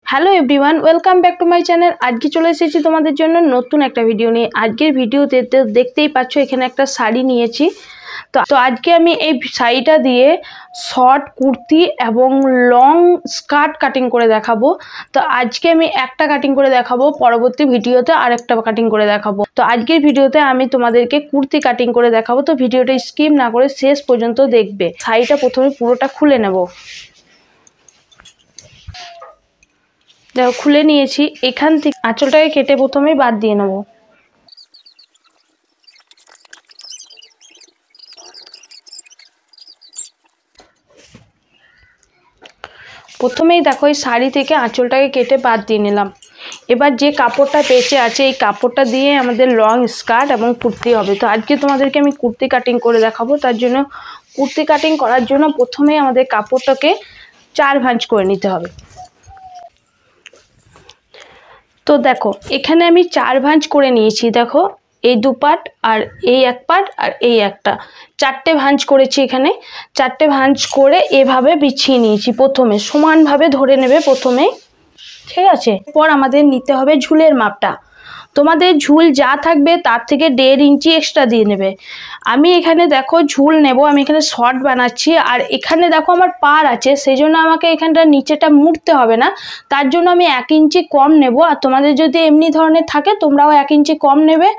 Hello everyone, welcome back to my channel. আজকে চলে এসেছি তোমাদের জন্য নতুন একটা ভিডিও নিয়ে। আজকের ভিডিওতে দেখতেই পাচ্ছ এখানে একটা শাড়ি নিয়েছি। তো আজকে আমি এই শাড়িটা দিয়ে শর্ট কুর্তি এবং লং স্কার্ট কাটিং করে দেখাবো। তো আজকে আমি একটা কাটিং করে দেখাবো, পরবর্তী ভিডিওতে আরেকটা কাটিং করে দেখাবো। তো আজকের ভিডিওতে আমি তোমাদেরকে কুর্তি কাটিং করে দেখাবো। তো ভিডিওটা স্কিপ না করে শেষ পর্যন্ত দেখবে। শাড়িটা প্রথমে পুরোটা খুলে নেব। দেখো খুলে নিয়েছি। এখান থেকে আঁচলটাকে কেটে প্রথমে বাদ দিয়ে নেব। প্রথমেই দেখো এই শাড়ি থেকে আঁচলটাকে কেটে বাদ দিয়ে নিলাম। এবার যে কাপড়টা বেঁচে আছে এই কাপড়টা দিয়ে আমাদের লং স্কার্ট এবং কুর্তি হবে। তো আজকে তোমাদেরকে আমি কুর্তি কাটিং করে দেখাবো। তার জন্য কুর্তি কাটিং করার জন্য প্রথমেই আমাদের কাপড়টাকে 4 ভাঁজ করে নিতে হবে। তো দেখো এখানে আমি 4 ভাঁজ করে নিয়েছি। দেখো এই 2 পার্ট আর এই 1 পার্ট আর এই একটা, 4টে ভাঁজ করেছি। এখানে 4টে ভাঁজ করে এভাবে বিছিয়ে নিয়েছি। প্রথমে সমানভাবে ধরে নেবে প্রথমে, ঠিক আছে। পর আমাদের নিতে হবে ঝুলের মাপটা। তোমাদের ঝুল যা থাকবে তার থেকে 1.5 ইঞ্চি এক্সট্রা দিয়ে নেবে। আমি এখানে দেখো ঝুল নেব, আমি এখানে শর্ট বানাচ্ছি। আর এখানে দেখো আমার পার আছে, সেই জন্য আমাকে এখানটা নিচেটা মুড়তে হবে না, তার জন্য আমি 1 ইঞ্চি কম নেব। আর তোমাদের যদি এমনি ধরনের থাকে তোমরাও 1 ইঞ্চি কম নেবে।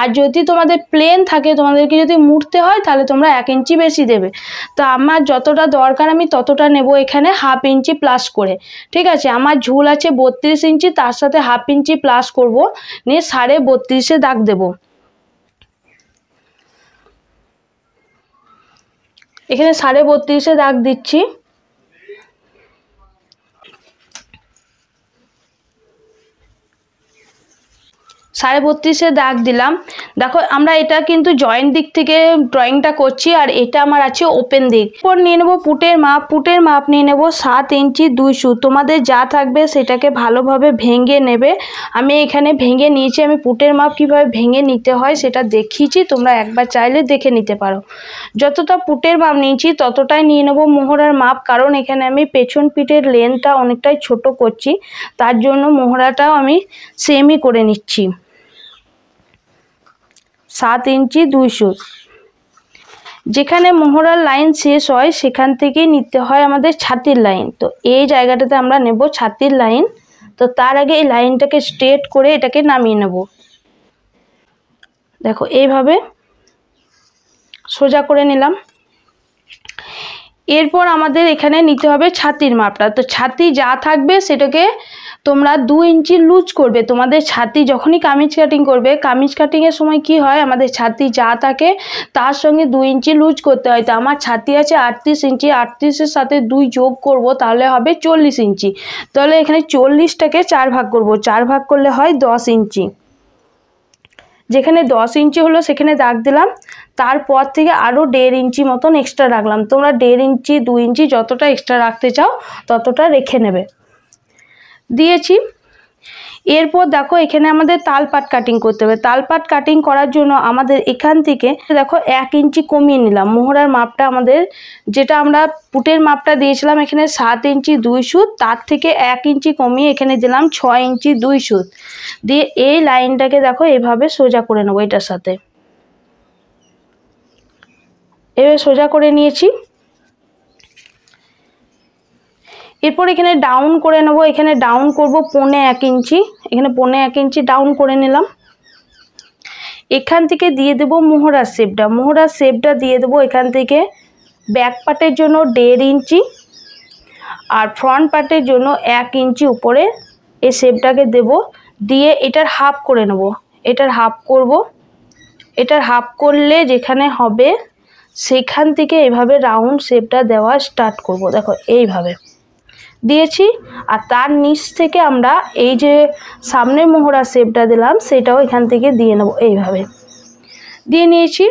আর যদি তোমাদের প্লেন থাকে, তোমাদেরকে যদি মুড়তে হয় তাহলে তোমরা 1 ইঞ্চি বেশি দেবে। তো আমার যতটা দরকার আমি ততটা নেব, এখানে 1/2 ইঞ্চি প্লাস করে, ঠিক আছে। আমার ঝুল আছে 32 ইঞ্চি, তার সাথে 1/2 ইঞ্চি প্লাস করব, নিয়ে 32.5 দাগ দেব। এখানে 32.5 দাগ দিচ্ছি। সাড়ে 32 দাগ দিলাম। দেখো আমরা এটা কিন্তু জয়েন্ট দিক থেকে ড্রয়িংটা করছি, আর এটা আমার আছে ওপেন দিক। এরপর নিয়ে নেবো পুটের মাপ। পুটের মাপ নিয়ে নেবো 7 ইঞ্চি 2 সুত। তোমাদের যা থাকবে সেটাকে ভালোভাবে ভেঙে নেবে। আমি এখানে ভেঙে নিয়েছি। আমি পুটের মাপ কিভাবে ভেঙে নিতে হয় সেটা দেখিয়েছি, তোমরা একবার চাইলে দেখে নিতে পারো। যতটা পুটের মাপ নিয়েছি ততটাই নিয়ে নেবো মোহরার মাপ, কারণ এখানে আমি পেছন পিঠের লেন্থটা অনেকটাই ছোট করছি, তার জন্য মোহরাটাও আমি সেমই করে নিচ্ছি। 7 ইঞ্চি 2 সুত। যেখানে মোহরার লাইন শেষ হয় সেখান থেকেই নিতে হয় আমাদের ছাতির লাইন। তো এই জায়গাটাতে আমরা নেব ছাতির লাইন। তো তার আগে এই লাইনটাকে স্ট্রেট করে এটাকে নামিয়ে নেব। দেখো এইভাবে সোজা করে নিলাম। এরপর আমাদের এখানে নিতে হবে ছাতির মাপটা। তো ছাতি যা থাকবে সেটাকে তোমরা 2 ইঞ্চি লুজ করবে। তোমাদের ছাতি যখনই কামিজ কাটিং করবে, কামিজ কাটিংয়ের সময় কি হয়, আমাদের ছাতি যা থাকে তার সঙ্গে 2 ইঞ্চি লুজ করতে হয়। তো আমার ছাতি আছে 38 ইঞ্চি, 38-এর সাথে 2 যোগ করব, তাহলে হবে 40 ইঞ্চি। তাহলে এখানে 40টাকে 4 ভাগ করব, 4 ভাগ করলে হয় 10 ইঞ্চি। যেখানে 10 ইঞ্চি হলো সেখানে দাগ দিলাম। তারপর থেকে আরও 1.5 ইঞ্চি মতন এক্সট্রা রাখলাম। তোমরা 1.5 ইঞ্চি 2 ইঞ্চি যতটা এক্সট্রা রাখতে চাও ততটা রেখে নেবে। দিয়েছি। এরপর দেখো এখানে আমাদের তালপাট কাটিং করতে হবে। তালপাট কাটিং করার জন্য আমাদের এখান থেকে দেখো 1 ইঞ্চি কমিয়ে নিলাম। মোহরার মাপটা আমাদের যেটা আমরা পুটের মাপটা দিয়েছিলাম এখানে 7 ইঞ্চি 2 সুত, তার থেকে 1 ইঞ্চি কমিয়ে এখানে দিলাম 6 ইঞ্চি 2 সুত। দিয়ে এই লাইনটাকে দেখো এভাবে সোজা করে নেবো। এটার সাথে এভাবে সোজা করে নিয়েছি। এরপর এখানে ডাউন করে নেব। এখানে ডাউন করব 1.25 ইঞ্চি। এখানে 1.25 ইঞ্চি ডাউন করে নিলাম। এখান থেকে দিয়ে দেব মোহরার শেপটা। মোহরার শেপটা দিয়ে দেবো এখান থেকে ব্যাক পার্টের জন্য 1.5 ইঞ্চি, আর ফ্রন্ট পার্টের জন্য 1 ইঞ্চি উপরে এই শেপটাকে দেব। দিয়ে এটার হাফ করে নেব। এটার হাফ করব। এটার হাফ করলে যেখানে হবে সেখান থেকে এভাবে রাউন্ড শেপটা দেওয়া স্টার্ট করব। দেখো এইভাবে দিয়েছি। আর তার নিচ থেকে আমরা এই যে সামনের মোহরা শেপটা দিলাম সেটাও এখান থেকে দিয়ে নেব। এইভাবে দিয়ে নিয়েছি।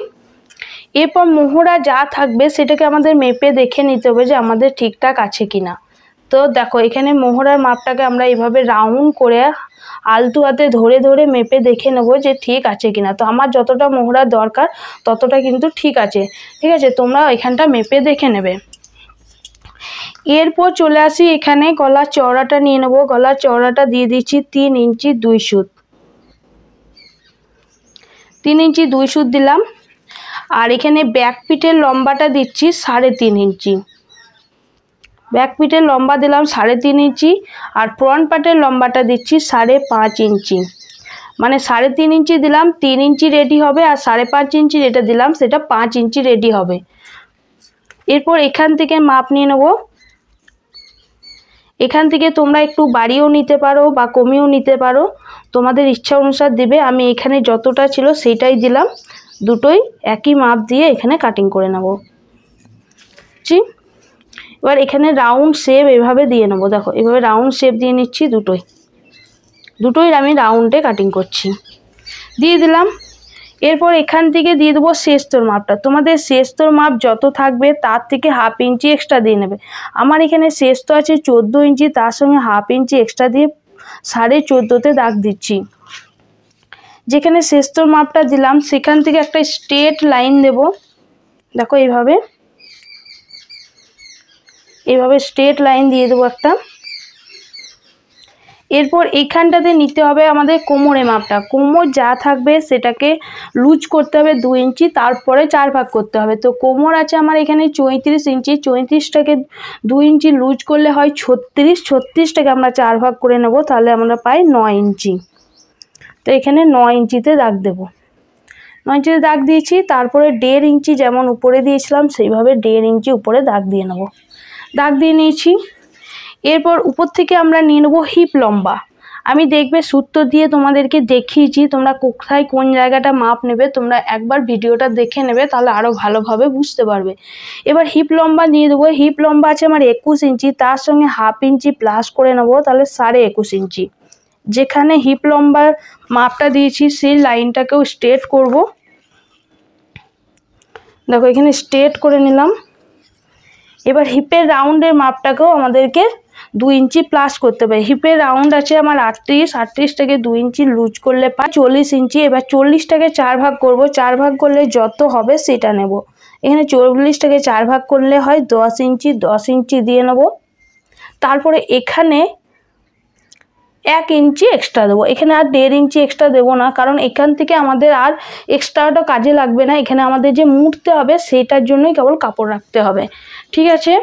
এরপর মোহরা যা থাকবে সেটাকে আমাদের মেপে দেখে নিতে হবে যে আমাদের ঠিকঠাক আছে কিনা। তো দেখো এখানে মোহরার মাপটাকে আমরা এইভাবে রাউন্ড করে আলতু হাতে ধরে ধরে মেপে দেখে নেব যে ঠিক আছে কিনা। তো আমার যতটা মোহরার দরকার ততটা কিন্তু ঠিক আছে, ঠিক আছে। তোমরা এখানটা মেপে দেখে নেবে। এরপর চলে আসি এখানে গলার চওড়াটা নিয়ে নেব। গলার চওড়াটা দিয়ে দিচ্ছি 3 ইঞ্চি 2 সুত, 3 ইঞ্চি 2 সুত দিলাম। আর এখানে ব্যাক পিঠের লম্বাটা দিচ্ছি 3.5 ইঞ্চি, ব্যাক পিঠের লম্বা দিলাম 3.5 ইঞ্চি। আর ফ্রন্ট পার্টের লম্বাটা দিচ্ছি 5.5 ইঞ্চি, মানে 3.5 ইঞ্চি দিলাম 3 ইঞ্চি রেডি হবে, আর 5.5 ইঞ্চি যেটা দিলাম সেটা 5 ইঞ্চি রেডি হবে। এরপর এখান থেকে মাপ নিয়ে নেব। এখান থেকে তোমরা একটু বাড়িয়েও নিতে পারো বা কমিয়েও নিতে পারো, তোমাদের ইচ্ছা অনুসার দিবে। আমি এখানে যতটা ছিল সেইটাই দিলাম, দুটোই একই মাপ দিয়ে এখানে কাটিং করে নেব। এবার এখানে রাউন্ড শেপ এভাবে দিয়ে নেবো, দেখো এভাবে রাউন্ড শেপ দিয়ে নিচ্ছি, দুটোই আমি রাউন্ডে কাটিং করছি, দিয়ে দিলাম। এরপর এখান থেকে দিয়ে দেবো শেষতোর মাপটা। তোমাদের শেষতোর মাপ যত থাকবে তার থেকে 1/2 ইঞ্চি এক্সট্রা দিয়ে নেবে। আমার এখানে শেষতো আছে 14 ইঞ্চি, তার সঙ্গে 1/2 ইঞ্চি এক্সট্রা দিয়ে 14.5-তে দাগ দিচ্ছি। যেখানে শেষতোর মাপটা দিলাম সেখান থেকে একটা স্ট্রেট লাইন দেব, দেখো এইভাবে স্ট্রেট লাইন দিয়ে দেবো একটা। এরপর এইখানটাতে নিতে হবে আমাদের কোমরের মাপটা। কোমর যা থাকবে সেটাকে লুজ করতে হবে 2 ইঞ্চি, তারপরে 4 ভাগ করতে হবে। তো কোমর আছে আমার এখানে 34 ইঞ্চি, 34টাকে 2 ইঞ্চি লুজ করলে হয় 36, 36টাকে আমরা 4 ভাগ করে নেব, তাহলে আমরা পাই 9 ইঞ্চি। তো এখানে 9 ইঞ্চিতে দাগ দেব, 9 ইঞ্চিতে দাগ দিয়েছি। তারপরে 1.5 ইঞ্চি যেমন উপরে দিয়েছিলাম সেইভাবে 1.5 ইঞ্চি উপরে দাগ দিয়ে নেব, দাগ দিয়ে নিয়েছি। এরপর উপর থেকে আমরা নিয়ে নেবো হিপ লম্বা। আমি দেখবে সূত্র দিয়ে তোমাদেরকে দেখিয়েছি, তোমরা কোথায় কোন জায়গাটা মাপ নেবে তোমরা একবার ভিডিওটা দেখে নেবে, তাহলে আরও ভালোভাবে বুঝতে পারবে। এবার হিপ লম্বা নিয়ে দেবো। হিপ লম্বা আছে আমার 21 ইঞ্চি, তার সঙ্গে 1/2 ইঞ্চি প্লাস করে নেবো, তাহলে 21.5 ইঞ্চি। যেখানে হিপ লম্বার মাপটা দিয়েছি সেই লাইনটাকেও স্ট্রেট করব, দেখো এখানে স্ট্রেট করে নিলাম। এবার হিপের রাউন্ডের মাপটাকেও আমাদেরকে 2 ইঞ্চি প্লাস করতে হবে। হিপের রাউন্ড আছে আমার 38টাকে 2 ইঞ্চি লুজ করলে পাই 40 ইঞ্চি। এবার 40টাকে 4 ভাগ করব, 4 ভাগ করলে যত হবে সেটা নেব। এখানে 40টাকে 4 ভাগ করলে হয় 10 ইঞ্চি, 10 ইঞ্চি দিয়ে নেব। তারপরে এখানে 1 ইঞ্চি এক্সট্রা দেবো, এখানে আর 1.5 ইঞ্চি এক্সট্রা দেবো না, কারণ এখান থেকে আমাদের আর এক্সট্রাটা কাজে লাগবে না। এখানে আমাদের যে মুড়তে হবে সেটার জন্যই কেবল কাপড় রাখতে হবে, ঠিক আছে।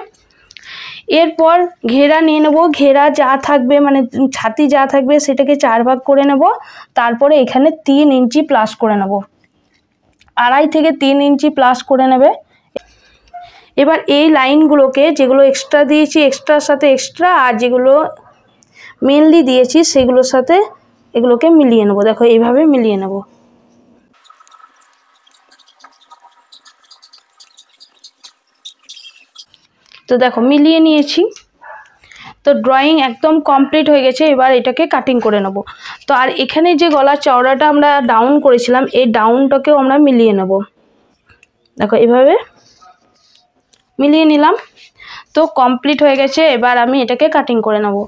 এরপর ঘেরা নিয়ে নেব। ঘেরা যা থাকবে মানে ছাতি যা থাকবে সেটাকে 4 ভাগ করে নেব। তারপরে এখানে 3 ইঞ্চি প্লাস করে নেব, 2.5 থেকে 3 ইঞ্চি প্লাস করে নেবে। এবার এই লাইনগুলোকে যেগুলো এক্সট্রা দিয়েছি এক্সট্রার সাথে এক্সট্রা, আর যেগুলো মেনলি দিয়েছি সেগুলোর সাথে এগুলোকে মিলিয়ে নেব, দেখো এইভাবে মিলিয়ে নেব। তো দেখো মিলিয়ে নিয়েছি। তো ড্রয়িং একদম কমপ্লিট হয়ে গেছে। এবার এটাকে কাটিং করে নেব। তো আর এখানে যে গলার চওড়াটা আমরা ডাউন করেছিলাম এই ডাউনটাকেও আমরা মিলিয়ে নেব, দেখো এইভাবে মিলিয়ে নিলাম। তো কমপ্লিট হয়ে গেছে। এবার আমি এটাকে কাটিং করে নেব।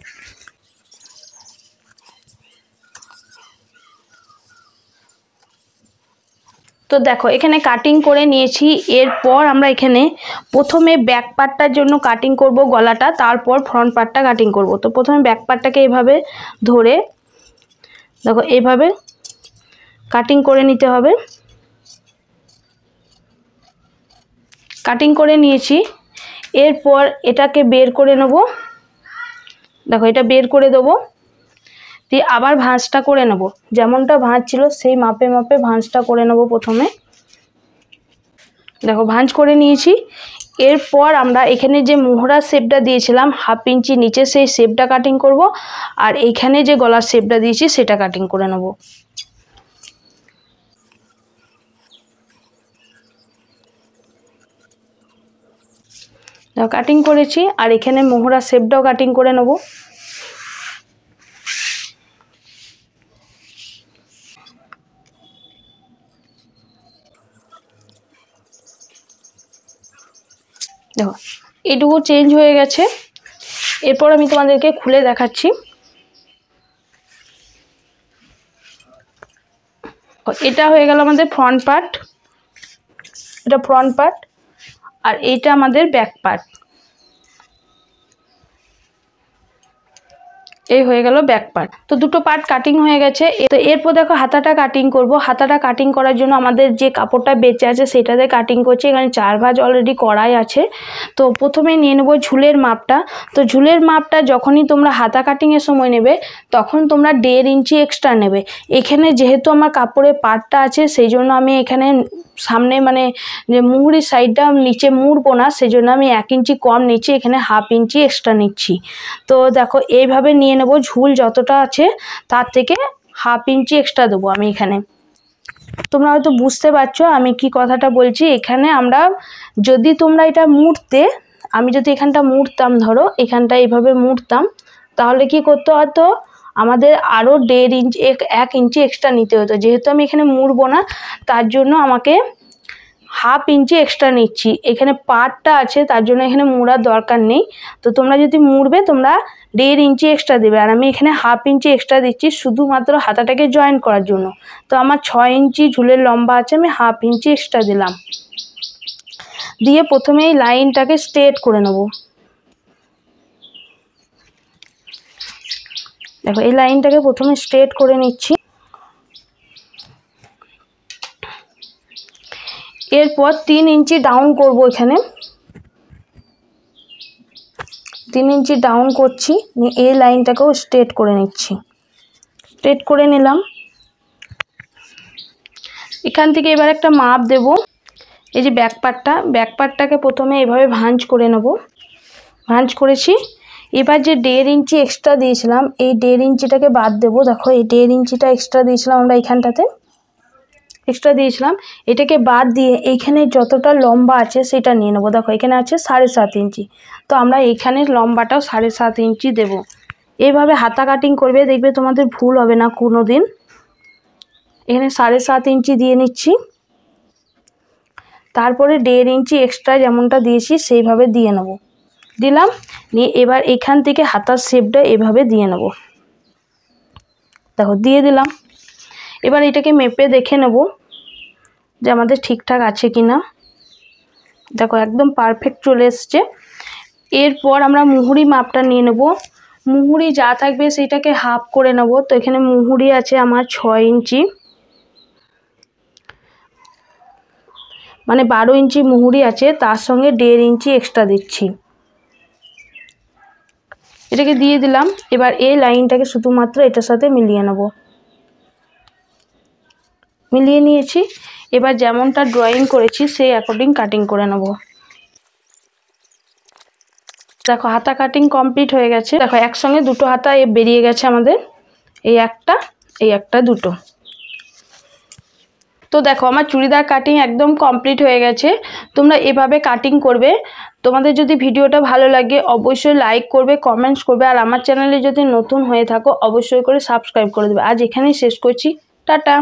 তো দেখো এখানে কাটিং করে নিয়েছি। এরপর আমরা এখানে প্রথমে ব্যাক পার্টটার জন্য কাটিং করব গলাটা, তারপর ফ্রন্ট পার্টটা কাটিং করব। তো প্রথমে ব্যাক পার্টটাকে এভাবে ধরে দেখো এইভাবে কাটিং করে নিতে হবে। কাটিং করে নিয়েছি। এরপর এটাকে বের করে নেব, দেখো এটা বের করে দেবো, দিয়ে আবার ভাঁজটা করে নেব। যেমনটা ভাঁজ ছিল সেই মাপে মাপে ভাঁজটা করে নেব। প্রথমে দেখো ভাঁজ করে নিয়েছি। এরপর আমরা এখানে যে মোহরা শেপটা দিয়েছিলাম 1/2 ইঞ্চি নিচে সেই শেপটা কাটিং করব, আর এইখানে যে গলার শেপটা দিয়েছি সেটা কাটিং করে নেব। দেখো কাটিং করেছি, আর এখানে মোহরা শেপটাও কাটিং করে নেব। দেখো এটুকু চেঞ্জ হয়ে গেছে। এরপর আমি তোমাদেরকে খুলে দেখাচ্ছি। এটা হয়ে গেল আমাদের ফ্রন্ট পার্ট, এটা ফ্রন্ট পার্ট, আর এইটা আমাদের ব্যাক পার্ট। এই হয়ে গেল ব্যাক পার্ট। তো দুটো পার্ট কাটিং হয়ে গেছে। তো এরপর দেখো হাতাটা কাটিং করব। হাতাটা কাটিং করার জন্য আমাদের যে কাপড়টা বেঁচে আছে সেটাতে কাটিং করছি। এখানে 4 ভাঁজ অলরেডি করাই আছে। তো প্রথমে নিয়ে নেব ঝুলের মাপটা। তো ঝুলের মাপটা যখনই তোমরা হাতা কাটিংয়ের সময় নেবে তখন তোমরা 1.5 ইঞ্চি এক্সট্রা নেবে। এখানে যেহেতু আমার কাপড়ের পার্টটা আছে সেই জন্য আমি এখানে সামনে মানে যে মুহুরির সাইডটা নিচে মুড়বো না, সেই জন্য আমি 1 ইঞ্চি কম নিচ্ছি, এখানে 1/2 ইঞ্চি এক্সট্রা নিচ্ছি। তো দেখো এইভাবে নিয়ে নেব, ঝুল যতটা আছে তার থেকে 1/2 ইঞ্চি এক্সট্রা দেবো আমি এখানে। তোমরা হয়তো বুঝতে পারছো আমি কি কথাটা বলছি। এখানে আমরা যদি তোমরা এটা মুড়তে, আমি যদি এখানটা মুড়তাম, ধরো এখানটা এইভাবে মুড়তাম, তাহলে কি করতে হতো আমাদের আরও 1.5 ইঞ্চি 1 ইঞ্চি এক্সট্রা নিতে হতো। যেহেতু আমি এখানে মুড়বো না তার জন্য আমাকে 1/2 ইঞ্চি এক্সট্রা নিচ্ছি। এখানে পার্টটা আছে তার জন্য এখানে মুড়ার দরকার নেই। তো তোমরা যদি মুড়বে তোমরা 1.5 ইঞ্চি এক্সট্রা দেবে, আর আমি এখানে 1/2 ইঞ্চি এক্সট্রা দিচ্ছি শুধুমাত্র হাতাটাকে জয়েন করার জন্য। তো আমার 6 ইঞ্চি ঝুলের লম্বা আছে, আমি 1/2 ইঞ্চি এক্সট্রা দিলাম। দিয়ে প্রথমে এই লাইনটাকে স্ট্রেট করে নেব। দেখো এই লাইনটাকে প্রথমে স্ট্রেট করে নিচ্ছি। এরপর 3 ইঞ্চি ডাউন করব। এখানে 3 ইঞ্চি ডাউন করছি, এই লাইনটাকেও স্ট্রেট করে নিচ্ছি। স্ট্রেট করে নিলাম। এখান থেকে এবার একটা মাপ দেব। এই যে ব্যাক পার্টটাকে প্রথমে এভাবে ভাঁজ করে নেব। ভাঁজ করেছি। এবার যে 1.5 ইঞ্চি এক্সট্রা দিয়েছিলাম এই 1.5 ইঞ্চিটাকে বাদ দেব। দেখো এই 1.5 ইঞ্চিটা এক্সট্রা দিয়েছিলাম আমরা এইখানটাতে, এক্সট্রা দিয়েছিলাম, এটাকে বাদ দিয়ে এইখানে যতটা লম্বা আছে সেটা নিয়ে নেবো। দেখো এখানে আছে 7.5 ইঞ্চি, তো আমরা এইখানে লম্বাটাও 7.5 ইঞ্চি দেব। এইভাবে হাতা কাটিং করবে, দেখবে তোমাদের ভুল হবে না কোনো দিন। এখানে 7.5 ইঞ্চি দিয়ে নিচ্ছি। তারপরে 1.5 ইঞ্চি এক্সট্রা যেমনটা দিয়েছি সেইভাবে দিয়ে নেব। দিলাম, নিয়ে এবার এখান থেকে হাতার শেপটা এভাবে দিয়ে নেব। দেখো দিয়ে দিলাম। এবার এটাকে মেপে দেখে নেব যে আমাদের ঠিকঠাক আছে কি না। দেখো একদম পারফেক্ট চলে এসছে। এরপর আমরা মুহুরি মাপটা নিয়ে নেব। মুহুরি যা থাকবে সেটাকে হাফ করে নেব। তো এখানে মুহুরি আছে আমার 6 ইঞ্চি, মানে 12 ইঞ্চি মুহুরি আছে, তার সঙ্গে 1.5 ইঞ্চি এক্সট্রা দিচ্ছি। এটাকে দিয়ে দিলাম। এবার এই লাইনটাকে শুধুমাত্র এটার সাথে মিলিয়ে নেব। মিলিয়ে নিয়েছি। এবার যেমনটা ড্রয়িং করেছি সেই অ্যাকর্ডিং কাটিং করে নেব। দেখো হাতা কাটিং কমপ্লিট হয়ে গেছে। দেখো একসঙ্গে দুটো হাতা বেরিয়ে গেছে আমাদের, এই একটা দুটো। তো দেখো আমার চুড়িদার কাটিং একদম কমপ্লিট হয়ে গেছে। তোমরা এভাবে কাটিং করবে। তোমাদের যদি ভিডিওটা ভালো লাগে অবশ্যই লাইক করবে, কমেন্টস করবে, আর আমার চ্যানেলে যদি নতুন হয়ে থাকো অবশ্যই করে সাবস্ক্রাইব করে দেবে। আজ এখানেই শেষ করছি। টাটা।